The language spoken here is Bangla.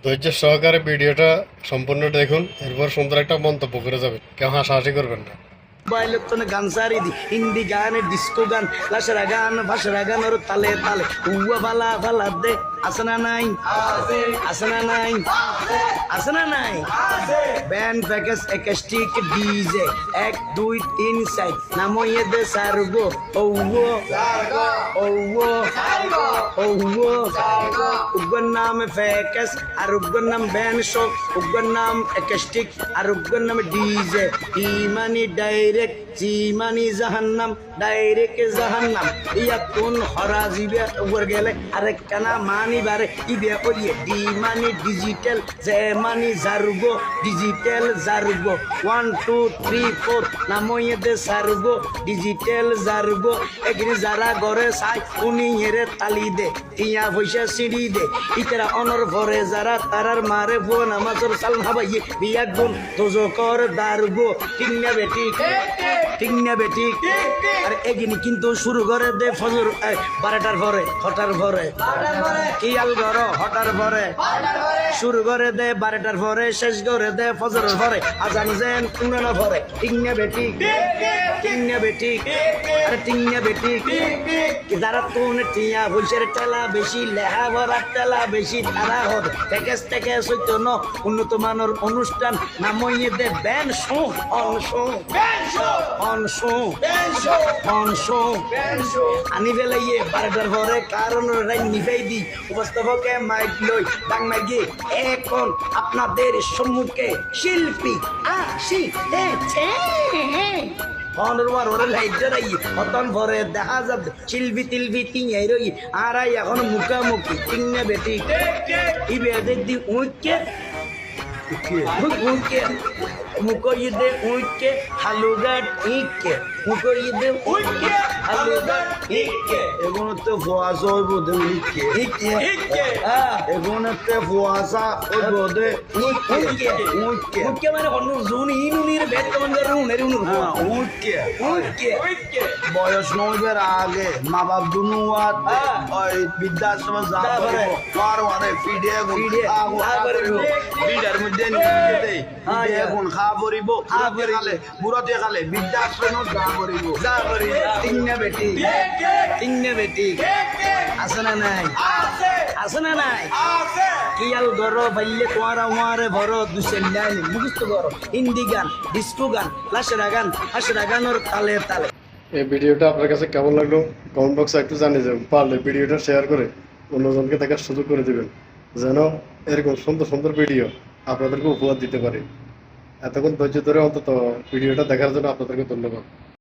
ধৈর্য সহকারে ভিডিওটা সম্পূর্ণ দেখুন, এরপর সুন্দর একটা মন্তব্য করে যাবেন। কেউ হাসাহাসি করবেন না। মোবাইলের তো গান সারি দি হিন্দি গান ডিস্কো গান লাসরা গান ভাষরা গান ওর তালে তালে উয়া বালা বালা দে আসনা নাই আসনা নাই আসনা নাই ব্যান্ড প্যাকেজ একাস্টিক ডিজে 1 2 3 সাইড নাময়ে দে সারগো ওও ওও ওও উগর নাম প্যাকেজ আর উগর নাম ব্যান্ড শো উগর নাম একাস্টিক আর উগর নাম ডিজে ইমানি ডাইরেক্ট জিমানি জাহান্নাম ডাইরেক্ট জাহান্নাম ইয়া কোন হরা জিবে উপর গেলে আরেক কানা মানি বারে ইবে ওইয়ে ডি মানি ডিজিটাল জে মানি জারগো ডিজিটাল জারগো 1 2 3 4 নাময়ে দে সারগো ডিজিটাল জারগো এগরি যারা ঘরে চাই উনি হেরে তালি দে টিয়া পয়সা সিঁড়ি দে ইতরা অনর ভরে যারা তারার মারে ফো নামাজর সাল হাবাইয়ে বিয়া গুণ তোজকর দারগো ঠিক না বেটি ঠিক না বেটি আর এগিনি কিন্তু শুরু করে দে ফজর 12টার পরে হঠার পরে কিয়াল ঘর হঠার পরে শুরু করে দে 12টার পরে শেষ করে দে ফজরের পরে আজান যেন উনানা পরে ঠিক না বেটি ঠিক না বেটি আরে ঠিক না বেটি যারা তুন টিয়া বৈশের টেলা বেশি লেহা ভরা টেলা বেশি তারা হবে প্যাকেজ প্যাকেজ হইতো ন উন্নত মানের অনুষ্ঠান নামইয়ে the band show on show on show on show আনি বেলাইয়ে 12টার পরে কারণ রাই নিভাই দি উপস্থাপকে মাইক লই ডাংনা গিয়ে এখন আপনাদের সম্মুখে শিল্পী আসিতেছে ওরে লাইট জ্বালাই অতন ভরে দেখা যাবে শিল্পী তিলবি তিঙাই রই আর এখন মুখামুখি তিঙ্গে বেটি ইবে দি উইকে উইকে মুখইদে উইকে হালুগাট ইকে মুখইদে উইকে হালুগাট ইকে এগুলোতে ফোয়াসা হইব দে উইকে ইকে এগুলোতে ফোয়াসা হইব দে উইকে উইকে উইকে মানে হনু জুন ইনুনির বেত মানে রুনের উনু উইকে উইকে উইকে বয়স নইবার আগে মা বাপ দুনুয়াত ওই বৃদ্ধাশ্রমে যাবে আর ওরে ফিডে বিডার মধ্যে নিয়ে দেই এখন খাবরিব খালে বুড়াতে খালে বৃদ্ধাশ্রমে যাবরিব তিন্না বেটি তিন্না বেটি আছে না নাই আছে না নাই কিয়াল গর বাইলে তোমার আমারে ভর দুসেন্ডাই মুখস্থ কর হিন্দি গান ডিস্কো গান লাসরা গান হাসরা গানোর তালে তালে। এই ভিডিওটা আপনার কাছে কেমন লাগলো কমেন্ট বক্সে একটু জানিয়ে যাবেন। পারলে ভিডিওটা শেয়ার করে অন্যজনকে দেখার সুযোগ করে দেবেন, যেন এরকম সুন্দর সুন্দর ভিডিও আপনাদেরকে উপহার দিতে পারি। এতক্ষণ ধৈর্য ধরে অন্তত ভিডিওটা দেখার জন্য আপনাদেরকে ধন্যবাদ।